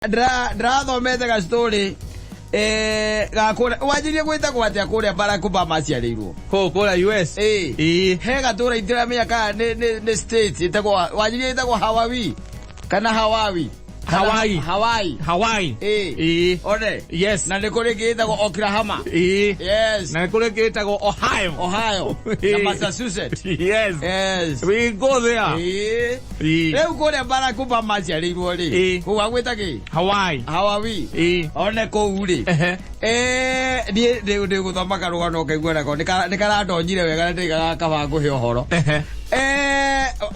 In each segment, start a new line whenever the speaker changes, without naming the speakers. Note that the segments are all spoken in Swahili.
Thomete ga story gakura wajirie gwita kwatia kuria Barack Obama aciarirwo
kura US
he gatura itira miaka ne state itagwo wajirie itagwo Hawaii kana Hawaii ore
yes
na nikuri gitagwo Oklahoma yes
na nikuri gitagwo Ohio
na Massachusetts yes
we go there
leo kuria Barack Obama aciarirwo ri kuwa gwitagi Hawaii one ko uri ndi guthoma karugano kaigwera ko nikaradonyire wega ndigaga kabangu he ohoro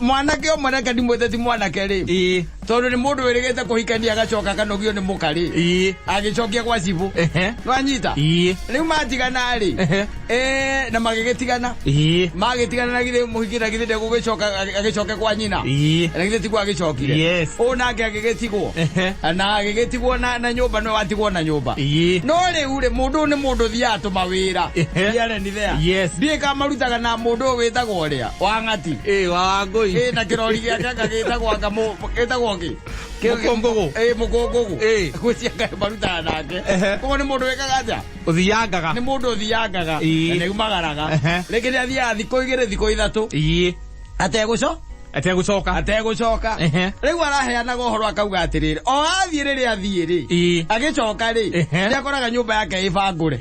mwanake o mwanake ndimwete ti mwanake ri tondu ni mundu wirigite kuhikania agacoka kanogio ni mukari agicokia kwa cibu nwanyita riu matigana ri na magigitigana na githe muhikira githe de gugicoka agicoke kwa nyina na githe tigwa agicokire onake agigitigwo na agigitigwo na nyumba no watigwo na nyumba no riu ri mundu ni mundu thiatu mawira thiare ni there ndie kamarutaga na mundu witagwo ria wangati
wangui
na kirori giake gagitagwo ngamo gitagwo ki mukongogo gucianga baruta nake ko ni mundu wekaga atia
uthiangaga
ni mundu uthiangaga na umagaraga lekere athia thiko igire thiko ithatu ategucoka riu araheana gohoro akauga atiriri o athie riri athie ri agicoka ri ni akoraga nyumba yake ibangure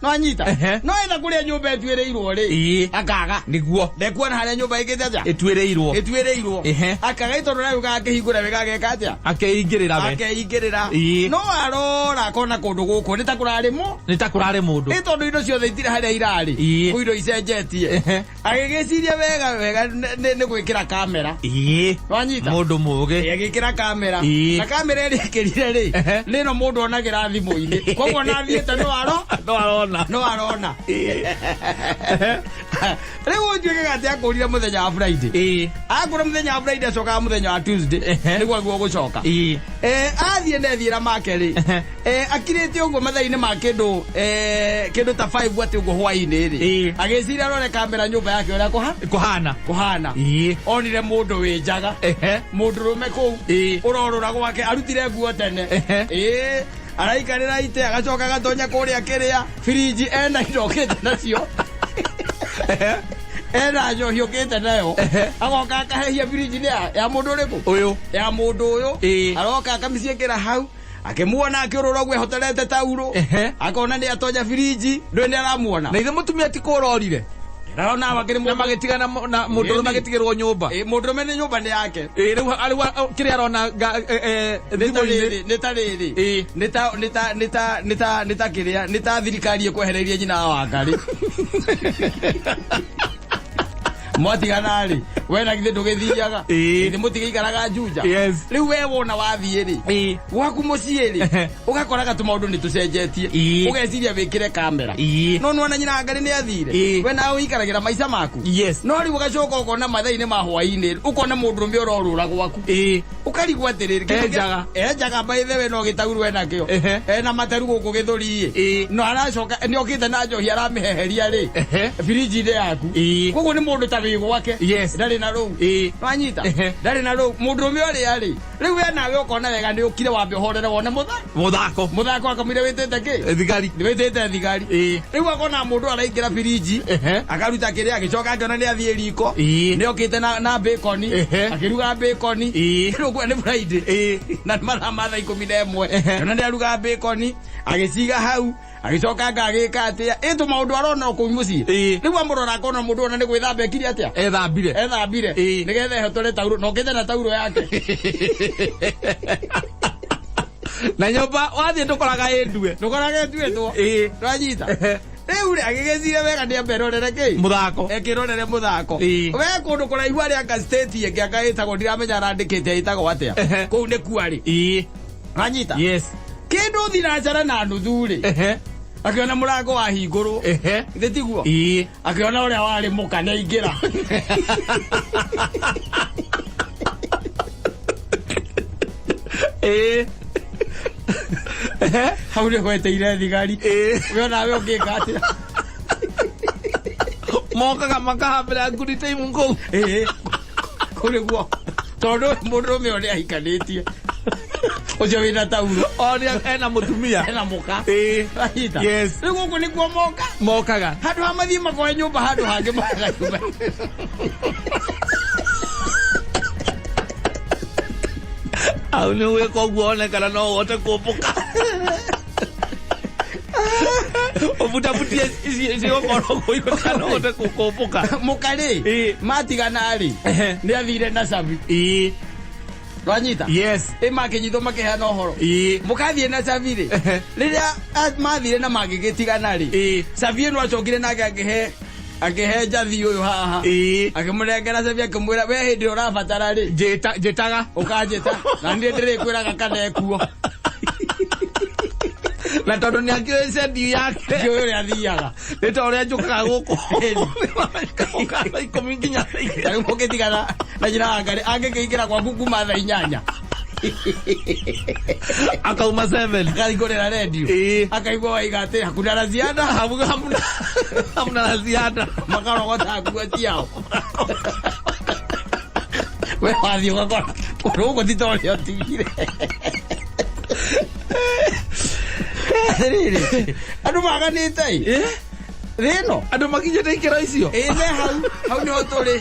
no anyita no enda kuria nyumba etwireirwo ri akaga
niguo
ndekuona haria nyumba igite atia
etwireirwo
akaga itondu nayo gakihingura wega geka atia
akeingirira
no arora kona kundu guku ni takurari mundu itondu indo ciothe itire haria irari kuindo icenjetie agigiciria wega ni gwikira kamera wanyita
mundu muge
agikira kamera na kamera iri kirire ri nino mundu onagira thimu-ini koguo na thiete no arona riu njuike gati akurire muthenya wa Friday akura muthenya wa Friday acoka muthenya wa Tuesday niguo guo gucoka athie nethiira make ri akirite uguo mathaini ma kindu ta 5 ati uguo hwaini ri agiciria rore kamera nyumba yake uria kuhana onire mundu winjaga mundu rume ku urorora gwake arutire nguo tene araikarira ite agacoka gatonya kuria kiria fridge ena irokete nacio njohi ukite nayo agoka akahehia fridge ni ya mundu uriku ya mundu uyu aroka akamiciekera hau akimuona akiurura gwe hotelete tauro akona ni atonya fridge ndo ni aramuona
na ithe mutumia ti kurorire
Raona wakiri
mundu magitigana na mundu magitigirwo nyumba
mundu mene nyumba ni yake
riu ari kiri arona
nita kiria nita thirikari ekwehereria nyina wa ngari mwatigana ri wena githe ndugithiaga ni mutigikaraga njunja riu we wona wathie ri waku mucie ri ugakoraga tumaundu ni tucenjetie ugeciria wikire kamera no nwana nyina ngari ni athire we na uikaragira maica maku no riu ugacoka ukona mathaini ma hwaini ukona mundu rumbe urorura gwaku ukarigwa atiriri enjaga by the way no gitaurwe nakio na materu guku githuri no aracoka ni okite na njohi aramiheheria ri fridge ide yaku koguo ni mundu tabigo wake ndari na ru wanyita ndari na ru mundu umwe ori ari riu we nawe ukona wega ni ukire wambe horere wone muthako akamire witete ki
thigari
riu akona mundu araingira fridge akaruta kiria agicoka akiona ni athie riko ni okite na bacon akiruga bacon riu ni Friday na mathaa 11 ona ni aruga bacon agiciga hau agicoka ngagika atia itu maundu arona ku muci riu amurora akona mundu ona ni gwithamba ekiri atia ethambire nigethe hotore tauro no kithe na tauro yake
na nyumba wathie ndukoraga endue
tu twanyita riu ri agigecire wega ni amberorere ki
muthako
ekirorere muthako we kundu kuraihu ari aka state yake akaitagwo ndiramenya arandikite itagwo atia kuu ni kuari wanyita kindu thinacara na nuthuri akiona murango wa hinguru ithe tiguo akiona uria wari mukane ingira hau ni gweteire thigari we nawe ungika atia
mokaga makahambira nguri time ngou
kuri guo tondu mundu me uri ahikanitie Ucio wina tauro.
Oria ena mutumia.
Ena muka.
Rahita. Yes.
Rigo ko ni kwa moka.
Mokaga.
Hadu hamathi makoe nyumba hadu hange maka nyumba.
Au ni we ko guone kana no wote kupuka. Obuti isi okoro ko iko kana wote kupuka.
Mukari. Matigana ri. Ni athire na sabi. Rwanyita?
Yes.
Makinyitho makihana uhoro. Mukathie na sabi ri. Riria mathire na magigitigana ri. Sabi no acokire na akehe jathi uyu haha. Akimurengera sabi akimwira we hindi urabatara ri.
Jetaga.
Ukajeta. Na ndi ndirikwiraga kana ekuo.
Na tondu ni akio sendi yake.
Kio uri athiaga.
Ni tondu ajukaga guku. Ikomi nginya.
Ari mukitigana na njira ngari angekiingira kwa guku matha 8.
Akauma 7.
Akarigorera radio. Akaigwa waigate hakuna la ziada.
Hamna la ziada.
Makarogota kuatiao. We wathi ugakora. Urugo titore otigire. Riri. Andu maganite. Reno.
Andu makinyete ikero icio.
Ne hau ni otore.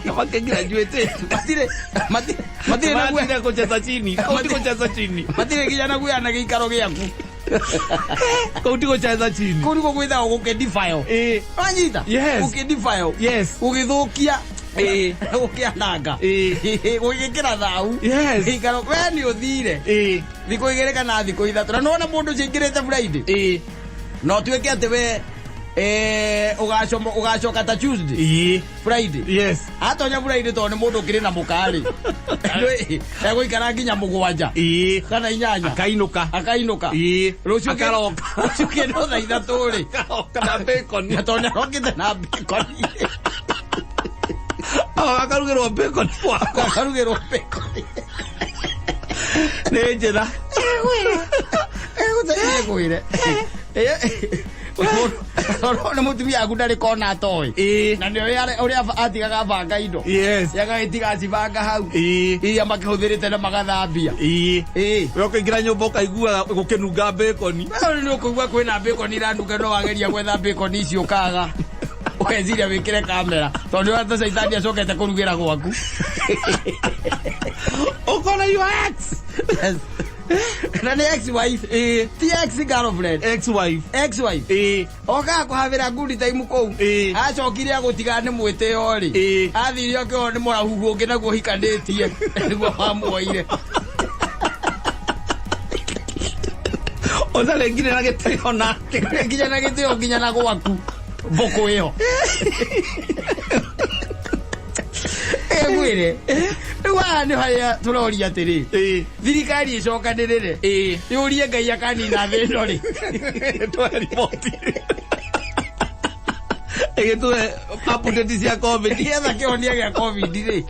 Makigraduate.
Matire na
kuenda kucheza chini. Kauti kucheza chini.
Matire kijana kuya na gikaro giaku.
Kauti kucheza chini.
Kuri ko kwitha ukidefile. Anyita.
Yes.
Ukidefile.
Yes.
Ugithukia. Ukiananga. Ugikira thau.
Yes.
Ikaro we ni uthire. Thiko igere kana thiko ithatu. Na nona mundu cingirite Friday. No tuike ati we ugacoka ta Tuesday. Friday.
Yes.
Atonya Friday to ni mundu kiri na mukari. Ego ikara nginya mugwanja. Kana 8. Akainuka. Rucio akaroka. Rucio kino tha ithatu ri.
Kana bacon.
Atonya rokite na bacon.
Akarugirwo bacon.
Akarugirwo bacon.
Nĩ njĩra.
Egwire. Nĩ mũtumia aku ndarĩ kona atoĩ. Na nĩ ũrĩa atigaga banga indo.
Yes.
Yagagĩtiga cibanga hau. Iria makĩhũthĩrĩte na magathambia.
We ũkaingĩra nyũmba ũkaiguaga gũkĩnunga bacon.
Nĩ ũkũigua kwĩna bacon iranunga no wageria gwetha bacon icio ũkaga. Ũkeciria wĩkĩre kamera tondũ hata caitani acokete kũrugĩra gwaku.
Ũkona your ex.
Na nĩ ex-wife. Ti ex-girlfriend.
Ex-wife.
Okaga kũhabĩra good time kũu. Acokire agũtiga nĩ mwĩtĩo rĩ. Athire okĩo nĩ mũrahuhu ũngĩ naguo hikanĩtie. Nĩguo wamuoire.
Ũtarĩ nginya na gĩtĩo nake.
Nginya na gĩtĩo nginya na gwaku. Mbũkũ ĩyo. Egwire. Rĩu haha nĩ harĩa tũroria atĩrĩ. Thirikari ĩcokanĩrĩre. Yũrie Ngai akanina thĩ ĩno rĩ.
Twa riboti. Ĩgĩtũhe update cia COVID.
Nĩgetha kĩhonia gĩa COVID rĩ.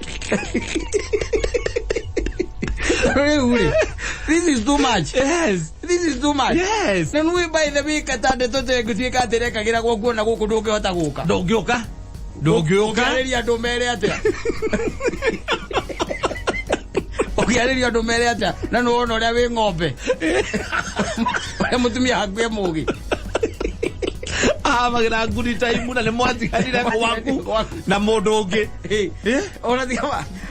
Rĩu rĩ. This is too much.
Yes.
This is too much.
Yes.
Na nui by the way katandeto tegũtuĩka atĩ rekagĩra gwakuo na gũkũ ndũngĩhota gũka.
Ndũngĩũka.
Ũkĩarĩria andũ mere atĩa. Ũkĩarĩria andũ mere atĩa. Na nĩ wona ũrĩa wĩ ng'ombe. Mũtumia hakuhĩ mũgĩ.
Magira good time na nĩ mwatiganire gwaku na mũndũ ũngĩ.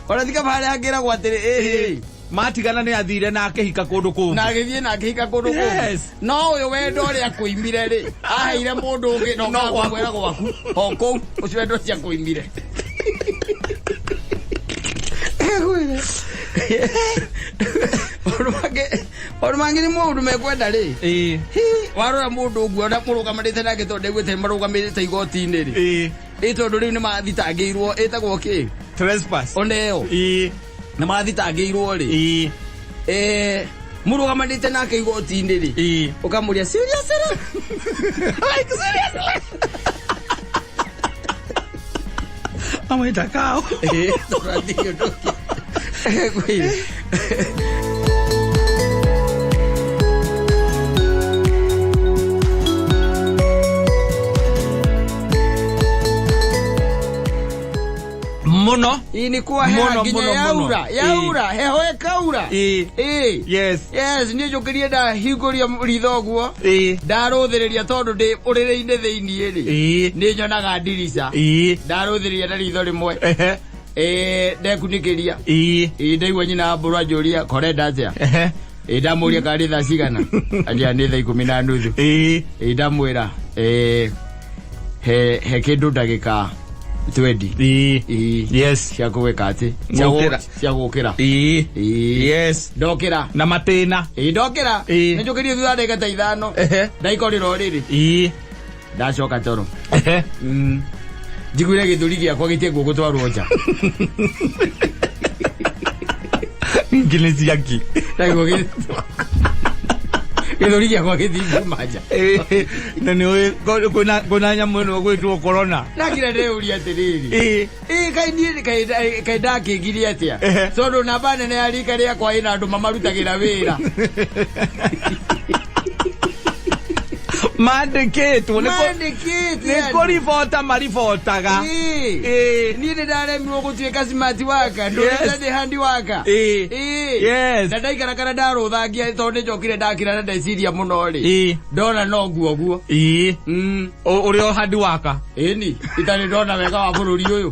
Ũrathika harĩa angĩragwo atĩrĩ
matigana nĩ athire na akĩhika kũndũ kũngĩ.
Na agĩthiĩ na akĩhika kũndũ kũngĩ. No ũyũ wendo ũrĩa kũimire rĩ. Aheire mũndũ ũngĩ no gwĩra gwaku. O kũu ũcio wendo cia kũimire. Ũndũ mangĩ nĩ mũndũ mekwenda rĩ. Warora mũndũ ũguo ona mũrũgamanĩte nake tondũ ndaiguĩte marũgamĩrĩte igoti-inĩ rĩ. Tondũ rĩu nĩ mathitangĩirwo ĩtagwo kĩ?
Trespass.
Ona ĩyo. Nĩ mathitangĩirwo rĩ. Mũrũgamanĩte nake igoti-inĩ rĩ. Ũkamũria seriously? Like seriously?
Amaita kao.
Tũrathiĩ ũndũ ũngĩ.
Muno.
Nĩ ni kwa heha ginya yaura heho ekaura
yes
ni njukirie da hinguria ritho guo ndaruthiriria tondu ndi urire-ine thiini ri ni nyonaga ndirica ndaruthiriria na ritho rimwe ndekunikiria ndaigua nyina mburu anjuria korenda atia ndamuria kari thaa cigana andia ni thaa 10:30 ndamwira he kindu ndagika 20
yes
cia kuweka ati cia gukira
yes
ndokira
na matena
ndokira njukirie thutha ndagika ta 5 ndaikorira riri ndacoka toro njiguire githuri giakwa gitie gugutwarwo nja
ngilezi yaki
ndaigo githuri giakwa githimbu manja
na ni kuna nyamu no gwitwo corona
nakira ndeuria atiriri kai ndakigirie atia tondu namba nene ya rika riakwa ina andu mamarutagira wira
mandikitwo ni kuribota maribotaga
ni ndaremirwo gutuika smart waka ndurite handi waka
yes
na ndaikarakara ndaruthangia tondu njokire ndakira na ndeciria muno ri ndona no guo
uri o handi waka
ni itari ndona wega wa bururi uyu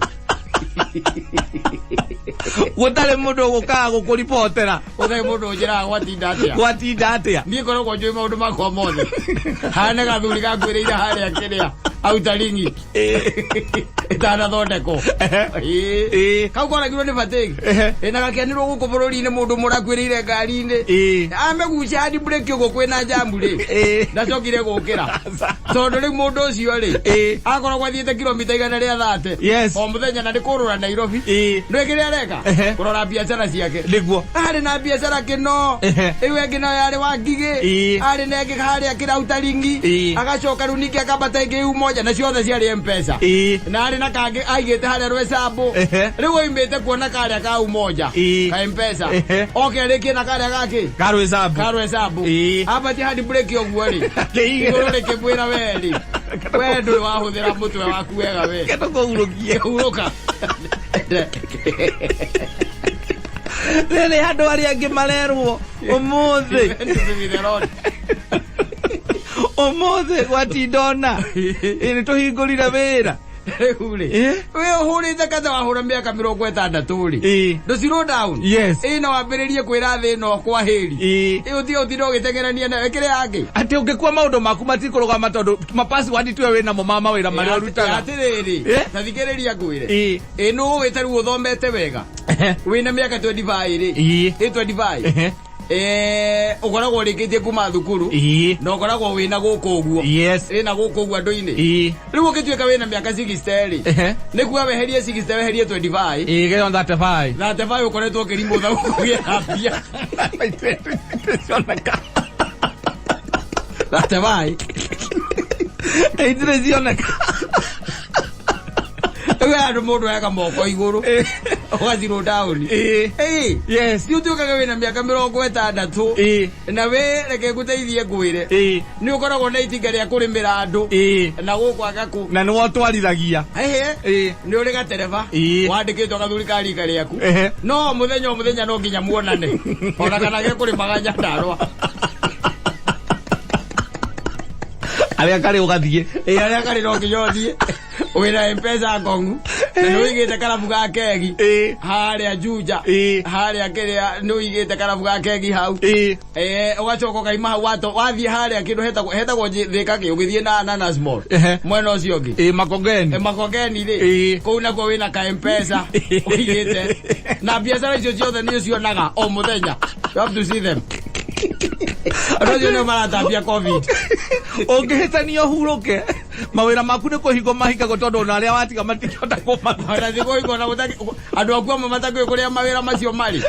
gutare mundu gukaga gukuribotera
uthe mundu njira gwatinda atia ni korwo njui maundu makwa mothe hane gathuri gangwiriire haria kiria autaringi itana thondeko kau koragirwo ni batigi ina gakenirwo guku bururi-ini mundu murakwiriire ngari-ini amegucia handi breki uguo kwina jambu ri ndacokire gukira tondu riu mundu ucio ri akoragwo athiite kilomita 130 o muthenya na ni kurura Nairobi ndu ikiri areka kurora biacara ciake
niguo
ari na biacara kino iwe ngino yari wa ngigi ari na ngigi haria kirautaringi agacoka riu ningi akambata ingi moja na ciothe ciari mpesa na ari na kangi aigite haria rwesambu riu oimite kuona karia ka umoja ka mpesa okay riki na karia gaki karwesambu abati hadi break oguo ri iguru rikibwira weri we ndu wahuthira mutwe waku wega we
ketoko uruka rere handu aria angi marerwo umuthi gwatindona ini tuhingurire wira
we uhurite katha wahura miaka 60 ri do zero down ina wambiririe kwira thi no kwa heri uthio thiro gitengerania na wekire angi
ati ungikwa maundu maku matikuruga tondu mapassword tuwe wina mo mama wira mari arutaga
atiriri tathikiriria ngwire ino witaru uthomete wega wina miaka 25 ri 25 ukoragwo rikitie kuma thukuru no ukoragwo wina guku uguo ina guku uguo andu-ini riu ukituika wina miaka 60 ri nikuwa weherie 60 weherie 25
geyo 35
ukoretwo kirimbo tha kugia apia 35
eitire zioneka
we andu mundu eka moko iguru waziro down yes you tuka wina miaka 60 na we reke guteithie ngwire ni ukoragwo na itinga ria kurimira andu na guku agaku
na ni wotwarithagia
ni uri gatereva wandikitwo gathuri ka rika riaku no muthenya no nginya muonane ona kana ge kurimaga nyandarwa
aria kari ugathie
aria kari no nginya wina mpesa ngongu na nuigite karabu ga kegi haria Juja haria kiria nuigite karabu ga kegi hau ugacoka kaima hau wathie haria kindu hetagwo thika ki ugithie na ananas mall mwena ucio ngi makongeni ri kou nakuo wina ka mpesa uigite na biacara icio ciothe ni cionaga o muthenya you have to see them Rojo no maratambia covid
ungihitania huruke mawira maku ni kuhingo mahika gotondo na aria watiga matikota kuma
ona thigo iko na gutaki andu akuo mamatake kuria mawira macio mari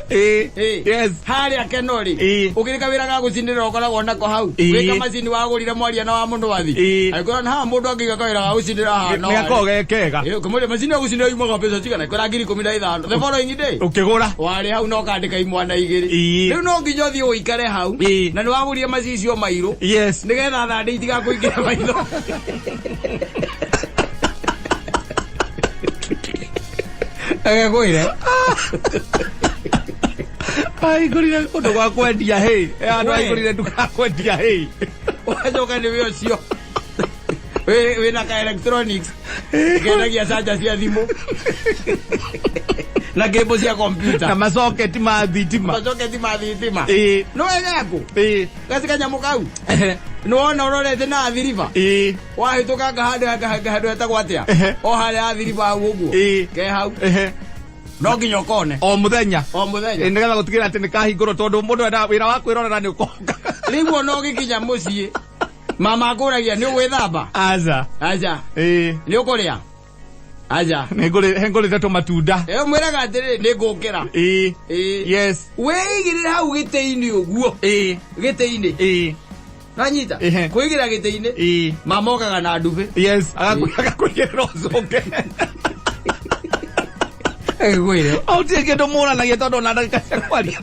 yes
haria kenori ukirika wira ga gucindira ukoragwo nako hau wika macini wagurire mwaria na wa mundu wathi aikora na mundu angiga kawira ga gucindira hano
ni akogekega
kumuri macini ya gucindira imuga pesa tigana ikora ngiri 15 the following day
ukigura
wari hau no kandika imwana igiri riu no nginyo thi uikare hau na ni wagurie macicio mairu nigetha thande itiga kuingira maitho Agĩkwĩre.
Aigũrire kũndũ gwa kwendia hay. Andũ aigũrire nduka kwendia hay.
Wacoka nĩ we ũcio. Wĩna ka electronics. Kendagia charger cia thimũ. Na cable cia computer.
Na macoketi ma thitima.
Macoketi ma thitima.
No
wega ku. Gasi kanyamũ kau. Nĩwona ũrorete na athiriba. Wahĩtũka handũ hetagwo atĩa. O harĩa athiriba hau ũguo. Ke hau. No nginya ũkone.
O mũthenya.
Nĩgetha
gũtigĩrĩra atĩ nĩkahingũrwo tondũ mũndũ enda wĩra wa kwĩrorera nĩ ũkonga.
Rĩu ona ũgĩkinya mũciĩ. Mama akũragia nĩ ũgwĩthamba.
Aja.
Nĩ ũkũrĩa. Aja.
Hengũrĩte tũmatunda.
Mwĩraga atĩrĩ nĩ ngũkĩra.
Yes.
Wĩigĩrĩre hau gĩtĩ-inĩ ũguo. Gĩtĩ-inĩ. Nanyita. Kwĩigĩra gĩtĩ-inĩ. Mama okaga na ndubi.
Yes. Agakũigĩrĩra ũcoke.
Agĩkwĩre.
Ũtirĩ kĩndũ mũranagia tondũ ona ndagĩka cia kwaria.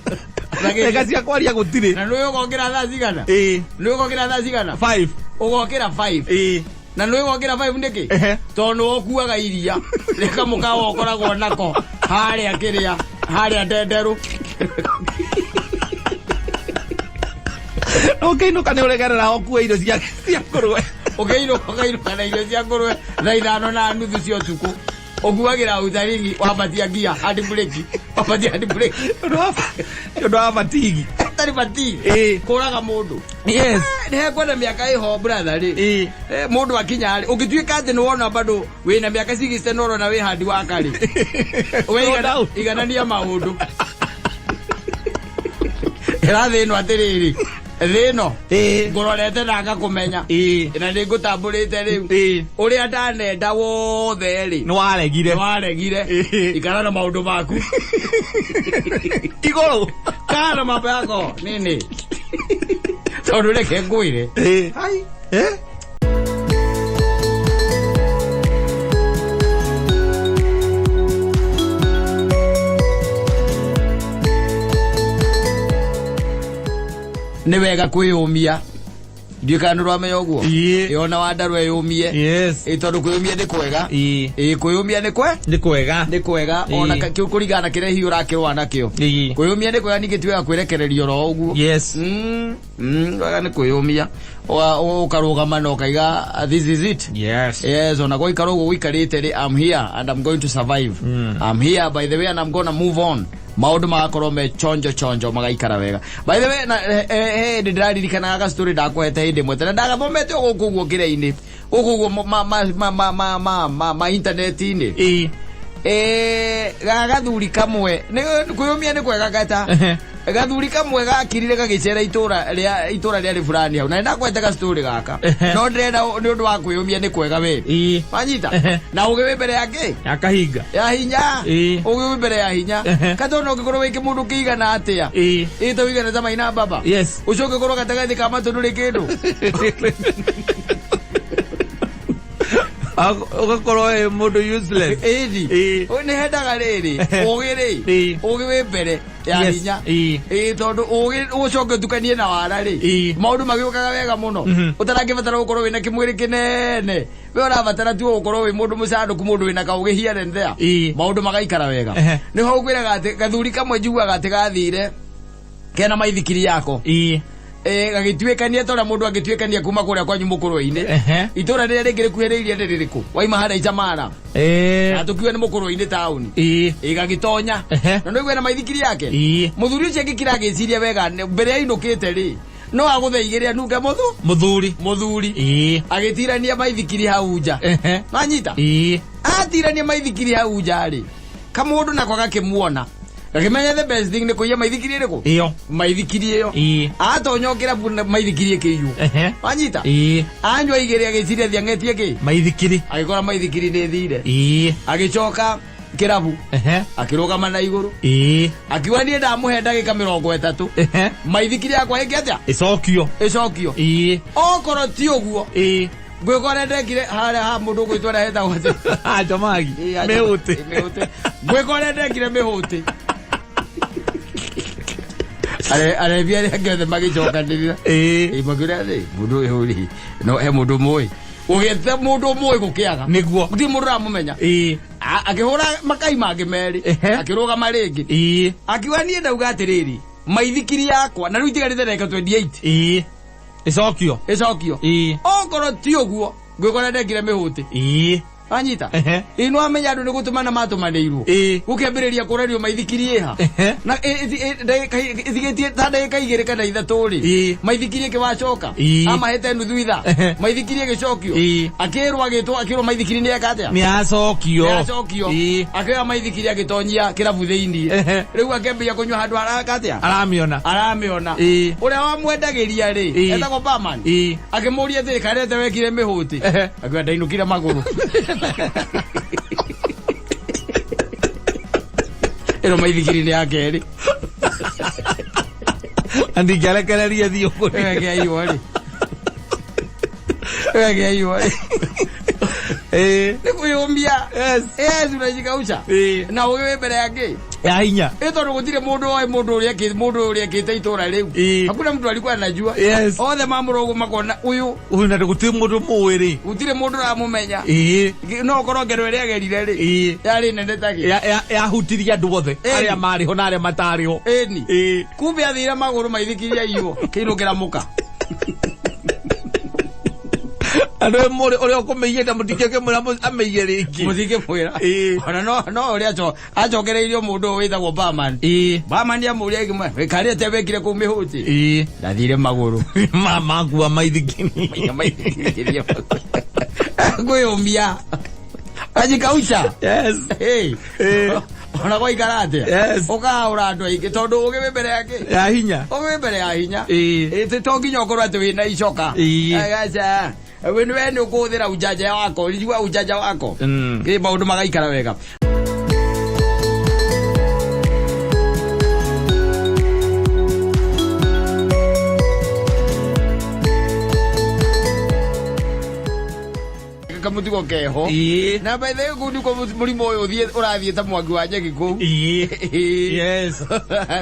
Ndagĩka cia kwaria gũtirĩ.
Na nĩwe ũgokĩra thaa cigana? Nĩwe ũgokĩra thaa cigana?
5.
Ũgokĩra 5. Na nĩwe ũgokĩra 5 nĩkĩ? Tondũ ũkuaga iria. Rĩka mũkawa ũkoragwo nako. Harĩa kĩrĩa. Harĩa ndenderũ.
Ũkĩinũka nĩ ũregerera ũkue indo cia ngũrwe.
Ũkĩinũka na indo cia ngũrwe thaa 5:30 cia ũtukũ. Ũguagĩra utaringi wabatia gia hadi breki. Wabatia hadi breki.
Ndio wabatigi.
Tari batigi. Kũraga mũndũ.
Yes.
Nĩ kwenda mĩaka ĩho brother rĩ. Mũndũ akinya rĩ. Ũgĩtuĩka atĩ nĩwona bado wĩna mĩaka 60 noro na wĩ handi wa kari. Iganania maũndũ. Ĩrathĩ ĩno atĩrĩrĩ. Thĩno ngũrorete na ngakũmenya na nĩ ngũtambũrĩte rĩu ũrĩa ndanenda wothe rĩ nĩwaregire ikara na maũndũ maku igũrũ kana mambo yako nini tondũ reke ngwĩre nĩ wega kwĩyũmia ndiũkana rwamenya ũguo yona wandarũ eyũmie tondũ kwĩyũmia nĩ kwega kwĩyũmia nĩ kwega ona kũringana kĩrĩa hihi ũrakĩrũa nakĩo kwĩyũmia nĩ kwega ningĩ ti wega kwĩrekereria oro ũguo wega nĩ kwĩyũmia ũkarũgama na ũkaiga this is it ona gũikara ũguo gũikarĩte rĩ I'm here and I'm going to survive I'm here by the way and I'm gonna move on maũndũ magakorwo me chonjo magaikara wega by the way ndĩraririkanaga ga story ndakwete hĩndĩ ĩmwe tena ndagathomete gũkũ ũguo kĩrĩa-inĩ gũkũ ũguo ma internet-inĩ gathuri kamwe kwĩyũmia nĩ kwega gata gathuri kamwe gakirire gagĩcera itũra rĩarĩ fulani hau na ndakwete ga story gaka no ndĩrenda nĩ ũndũ wa kwĩyũmia nĩ kwega we wanyita na ũgĩ wĩ mbere yake
akahinga
ya hinya ũgĩ wĩ mbere ya hinya katona ũngĩkorwo wĩ kĩmũndũ kĩigana atĩa ĩta wĩigana ta Maina Baba ũcoke ũkorwo gatagatĩ ka matũ ndũrĩ kĩndũ
ugakorwo mũndũ useless
nĩ hendaga rĩrĩ ũgĩ wĩ mbere ya hinya tondũ ũgĩ ũcoke ũtukanie na wara rĩ maũndũ magĩũkaga wega mũno ũtarangĩbatara gũkorwo wĩna kĩmwĩrĩ kĩnene we ũrabatara tu gũkorwo wĩ mũndũ mũcandũku mũndũ wĩna kaũgĩ here and there maũndũ magaikara wega nĩho ũkwĩraga atĩ gathuri kamwe njiguaga atĩ gathire kena maithikiri yako gagĩtuĩkania tondũ mũndũ agĩtuĩkania kuma kũrĩa kwanyu mũkũrũ-inĩ itũra rĩrĩa rĩngĩ rĩkuhĩrĩirie nĩ rĩrĩkũ waima harĩa Icamara na tũkiuga nĩ mũkũrũ-inĩ taũni gagĩtonya na nĩguo ena maithikiri yake mũthuri ũcio agĩkira agĩciria wega mbere ya inũkĩte rĩ no agũthaigĩrĩra nunga mũthuri agĩtirania maithikiri hau nja manyita atirania maithikiri hau nja rĩ kamũndũ nako gakĩmuona gakĩmenya the best thing nĩ kũiya maithikiri ĩrĩkũ maithikiri ĩyo atonyokera maithikiri ĩkĩiyu wanyita anyua igĩrĩ agĩciria thiang'etie kĩ maithikiri agĩkora maithikiri nĩ thire agĩcoka kĩrabu akĩrũgama na igũrũ akiuga niĩ ndamũhe ndagĩka 30 maithikiri yakwa ĩngĩ atĩa ĩcokio okorwo ti ũguo ngwĩkora ndekire harĩa ha mũndũ gwĩtwara hetagwo
Njomagi mĩhũtĩ
ngwĩkora ndekire mĩhũtĩ arevia arĩa angĩ othe magĩcokanĩrĩra makĩũria atĩ mũndũ ũyũ rĩ no he mũndũ mũĩ ũgĩte mũndũ mũĩ gũkĩaga
nĩguo
gũtirĩ mũndũ ũramũmenya akihura makai mangĩ merĩ akĩrũgama rĩngĩ akiuga niĩ ndauga atĩrĩrĩ maithikiri yakwa na rĩu itigarĩte ndagĩka 28 ĩcokio okorwo ti ũguo ngwĩkora ndekire mĩhũtĩ anyita ino amenya andu nigutumana matumanirwo gukĩambĩrĩria kũrario maithikiri iha na ithigetie ndagĩka 2 kana 3 ri maithikiri kiwacoka amahete nuthu itha maithikiri gicokio akĩrwo maithikiri nĩ akatia
nĩ acokio
akĩoya maithikiri agĩtonyia kĩrabu thĩinĩ rĩu akĩambia kũnyua handũ harakatia aramiona ũrĩa wamwendagĩria ri etagwo Barman akĩmũria atĩ karete wekire mĩhũtĩ akĩwa ndainũkire magũrũ ero maithikiri ni akeri
andi galekereria dio
ege ayori nikuyombia unajikaucha na wewe mbere yake
ya hinya
eto gutire mundu uria kite itora riu hakuna mtu alikuwa anajua othe mamurogo makona uyu
na gutire mundu mwiri
gutire mundu ramumenya no korongero ria gerire ri yari nende taki
ya hutiria andu othe aria mari ho na aria matari ho
kumbe athira maguru maithikiria iyo kirukira muka
ando muri uri okumeyeta mutikeke mura ameye ringi
mutike mwira ona no uri acokereirio mundu witagwo Barman Barman ya muri egimwe kari tebekire ku mihuti ndathire maguru
mama ngua maithikini
nguyumia ajikausha ona kwa ikarate ukaura andu aingi tondu ugiwe mbere yake
ya hinya
tonginya ukorwo ati wina icoka agaca wene ukuthira ujaja wako rijua ujaja wako maundu magaikara wega kamutigo keho na by the way ko murimo uyu urathie ta mwangi wa njegi ku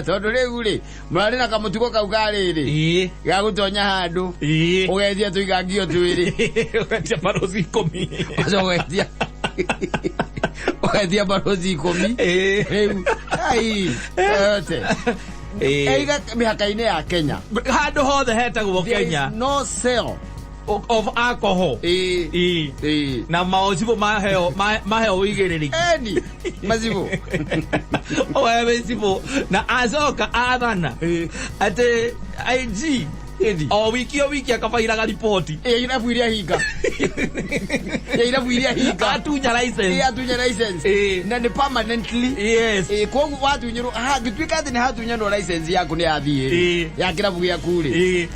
tondu riu ri murari na kamutigo kau gariri ga gutonya handu ugethia tuigangio twiri
ugetia barozi 10
ugetia barozi 10 riu yote eiga mihaka-inĩ ya Kenya
handu hothe hetagwo Kenya
no sale
of alcohol na maozibo maheo wigereriki
mazibo
owe zibo na azoka adana ate IG o wiki akafaira ripoti
inafuiria hika atunya license na ni permanently kwa watu nyiro gitwika ati ni hatunya no license yaku ni athie ya kirabu gya kuri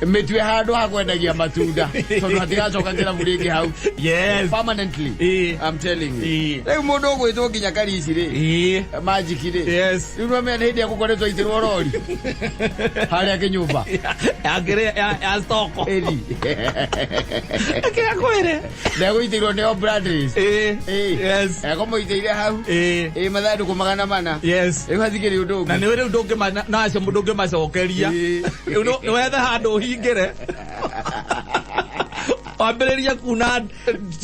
metwe handu hakwendagia matunda tondu hatigacoka kirabu ringi hau permanently I'm telling you riu mundu ugwitwo nginya karisi ri magic ri riu no mena hindi akukoretwo itirwo rori haria kinyumba
ya stoko
kaya kwere lego itirwo neo Bradleys akomoiteire hau mathandu kumagana mana riu hathikiri undu
na niwe riu ndungimana na acio mundu ungimacokeria riu wethe handu hingire wambĩrĩria kuna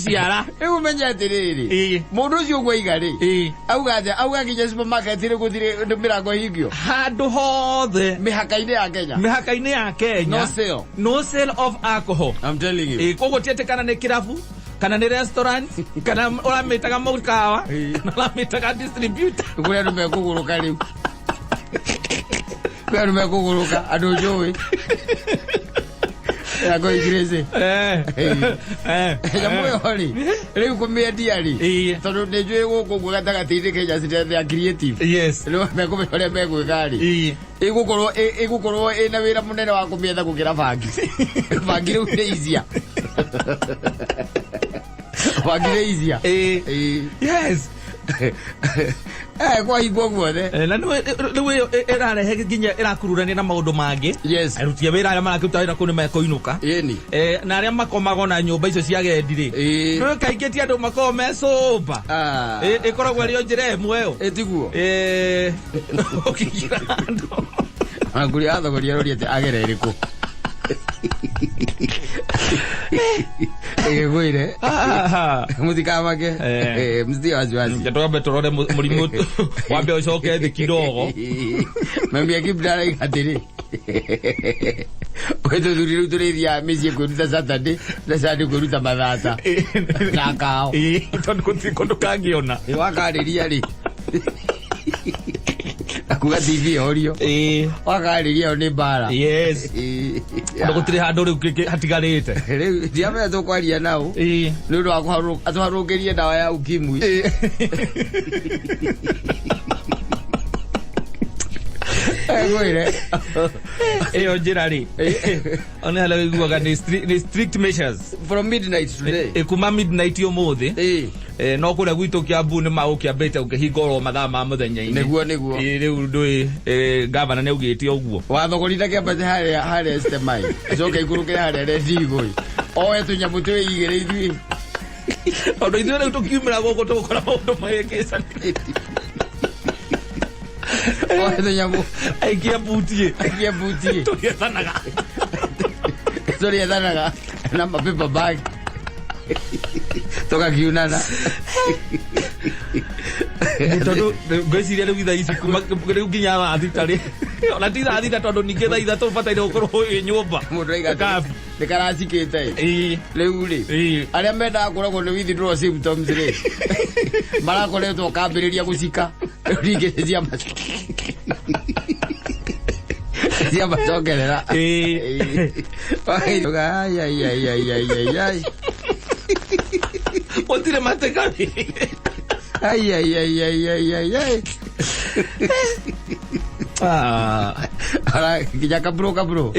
ciara
rĩu menya atĩrĩrĩ mũndũ ũcio ũguo aiga-rĩ auga nginya supermarket rĩ gũthire mĩrango hingio
handũ hothe
mĩhaka-inĩ ya Kenya
no sale of alcohol
I'm telling you
koguo tiĩtĩkana nĩ kĩrabu kana nĩ restaurant kana ũramĩtaga mũkawa kana ũramĩtaga distributor
kũrĩa andũ mekũgũrũka rĩu kũrĩa andũ mekũgũrũka andũ njũĩ ya go igireze ya moyo hori riu kumendia ri tondu nejwe guku gugataga tindi Kenya city ya creative riu meko hore meko gari igukorwo ina wira munene wa kumietha gukira bangi riu ni izia bangi ni izia kwa igwo guothe
na niwe irarehe nginya irakururania na maundu mangi arutia wira aria marakuta wira kuni mekoinuka na aria makomago na nyumba icio cia gendi ri no kaingeti andu makoma me soba ikoragwo rio njire mwe yo
etiguo
okigira andu
anguri athogoria rori ati agere iriku Gwire. Mutika wake. Mzee waziwazi.
Katoka betorode mulimu wambe usoke de kidogo.
Mambia kibdala ikatiri. Wetu turiria misi kuruta Saturday, na Sunday kuruta mathata. Nakao.
Kondo kagiona.
Wakariria ri. Akuga TV orio. Wakariria ni bara.
Yes. Ndo gutire handu ri hatigarite.
Riu ndiamenya tukwaria nao. Ni undu wa atwarugerie dawa ya ukimwi. Gwire.
Ojirari. Ona la guaga ni strict measures
from midnight today.
Kuma midnight yo mothe. No kura gwitu Kiambu ni maukia bete ukihingoro mathaa ma muthenya-ini.
Neguo.
Riu ndui governor ne ugitie uguo.
Wathogorita kiambate haria stemai. Acoke iguruke haria redigoi. Oe tunyamu twi igire ithui.
Ondo ithui na tukimira goko tukora maundu magekesa.
Oe tunyamu
aikia butie.
Turiethanaga na mapepa bag. Toka kiunana.
Tondu ngwiciria riu ithaa ici kuma riu nginya wathitari ona ti thaathita tondu ningi thaa ithatu bataire gukorwo i nyumba
mundu aiga nikaracikite riu ri aria mendaga kuragwo ni withdraw symptoms ri marakoretwo kambiriria gucika ringiria cia macokerera
otire matekari
ara kija kabro kabro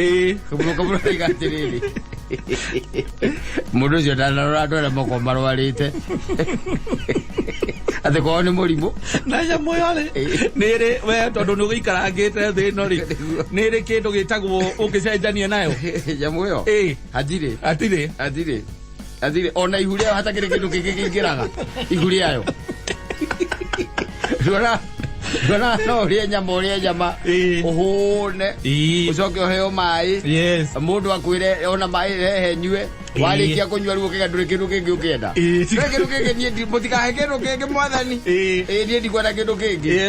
igatiriri mundu cio ndarora andå arä a moko marwarite atä kwao nä må rimå
na nyamå ä yo rä nä rä we tondå nä å gä ikarangä te thä no rä nä rä kä ndå gä tagwo å ngä cenjania nayo
nyamå ä yo atirä ona ihu rä ayo hatakä rä kä ndå kä ngä ingä raga ihu rä ayo Dona no rie nyama uhune ucoke uheo mai mundu akwire ona mai rehe nyue warikia kunywa riu ukiga nduri kindu kingi ukienda kindu kingi nie mutikahe kindu kingi mwathani nie ndigwenda kindu kingi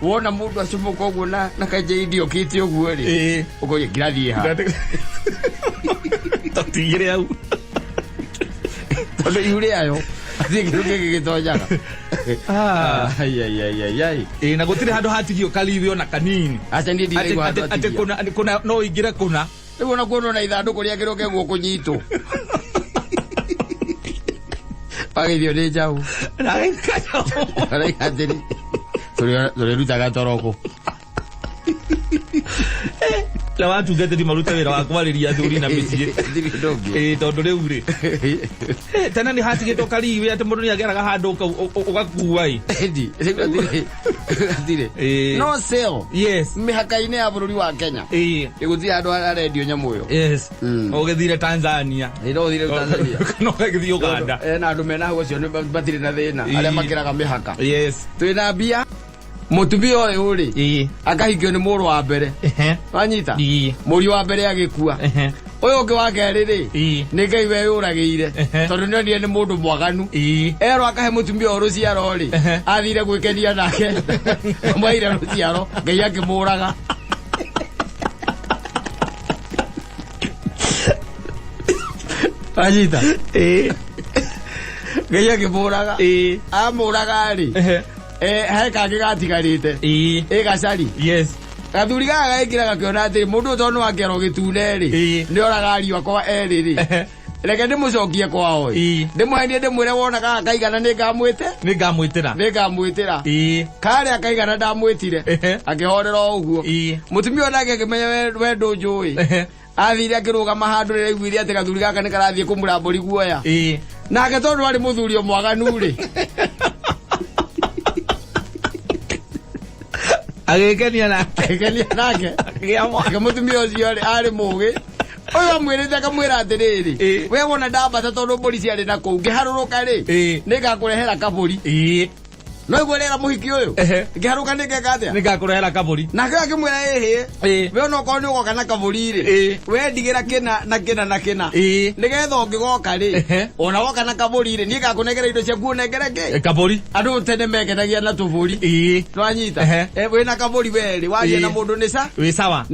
wona mundu acumuka uguo na kaje idio kiti uguo ri ukoye ngirathie ha
tatigire au
tondu iure ayo kindu kingi gitonyaga
na gutire handu hatigio kalivyo na kanini
acha ndi ndirego handu
ate kuna no ingire kuna
riu na kuona na ithanduku ria kiroke guo kunyitu pagithio ni jau na ikatiri turi rutaga toroko
la watu gete maruta wira wa kwariria thuri na micie tondu riu ri tena ni hatige to kaliwe ate mundu ni ageraga handu ugakuwa
atire no sell mihaka-ini ya bururi wa Kenya iguthia handu arendio nyamu yo ugithire Tanzania no githio Uganda na andu mena ucio ni batire na thina aria makiraga mihaka twina mbia mutumia uyu ri akahikio ni muru wa mbere wanyita muri wa mbere agikua uyu ungi wa keri ri ni Ngai we yuragiire tondu nionire ni mundu mwaganu ero akahe mutumia uyu ruciaro ri athire gwikenia nake mwaire ruciaro Ngai akimuraga wanyita Ngai akimuraga amuraga ri he kangi gatigarite gacari gathuri gaga gaikiraga kiona ati mundu to no akero gitune ri ni oraga ariu akwa eri ri reke ndimucokie kwao ndimuhenie ndimwire wona gaga kaigana ni ngamwitira kari akaigana ndamwitire akihorera uguo mutumia nake akimenya we ndunjui athire akirugama handu rire igwire ati gathuri gaka ni karathie kumuramburi guoya nake tondu ari muthuri o mwaganu ri
agekenia
nake mutumia ucio ari mugi uyu amwirite akamwira atiriri we wona ndambata tondu mburi ciari na kuu ngiharuruka ri ningakurehera kaburi no igwelera muhiki uyu ngiharuka ningeka atia
ningakurehera kaburi
na kaya kimwera we no ko ni ugoka na kaburi ri we ndigira kina na nigetha ungigoka ri ona woka na kaburi ri nigakunegera indo cia kunegereke
kaburi
andu tene mekenagia na tuburi twanyita we na kaburi weri waria na mundu ni sawa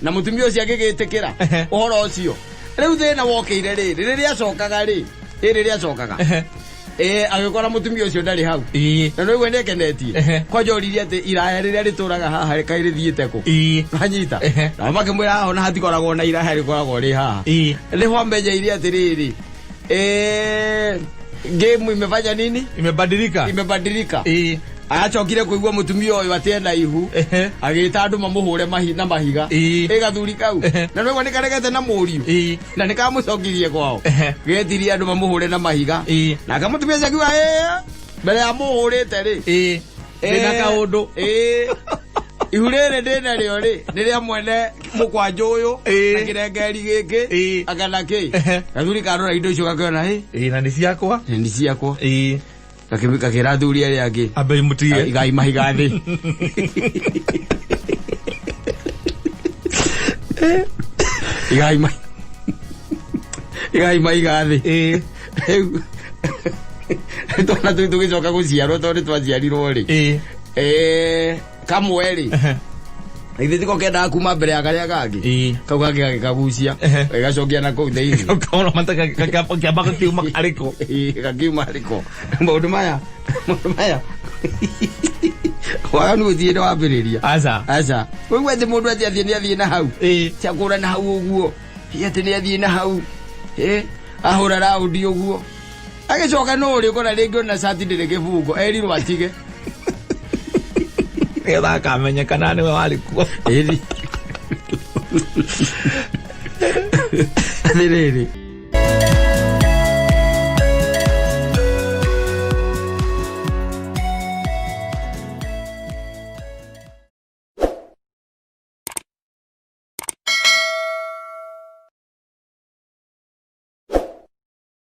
na mutumia ucio agigitikira uhoro ucio riu thina wokire ri riria acokaga agikora mutumia ucio ndari hau na no igwe nekenetie kwajoririe ati iraya riria rituraga haha rikarithiite ku anyita na makimwira haha na hatikoragwo na iraya rikoragwo ri haha ni hwambejeire ati riri game imefanya nini imebadilika achokire kuigwa mutumia uyu atienda ihu agita andu mamuhure na mahiga gathuri kau na no igwe nikaregete na muriu na nikamucokirie kwao getirie andu mamuhure na mahiga na kamutumia ciakiwa mbere ya muhurite ri
ndina kaundu
ihu riri ndina rio ri niria mwene mukwanju uyu na kirengeri giki akana ki gathuri karora indo icio gakiona
na ni ciakwa
kakira thuri aria angi
abe mutie
igai mahiga thi igai mahiga thi twana tugicoka guciarwo tondu twaciarirwo ri kamweri ithi tiko kenda kuma mbere ya karia kangi kau kangi gagikagucia gacokia na kuu thiini
kaona mataka kiamba kiuma
ariko maundu maya wanu uthire wambiriria aca koguo ati mundu ati athie na hau ciakura na hau uguo ati ni athie na hau ahura raundi uguo agicoka no ri kora ringi na cati ndiri kibungo erirwo atige
etha akamenyekana niwe warikuo
iri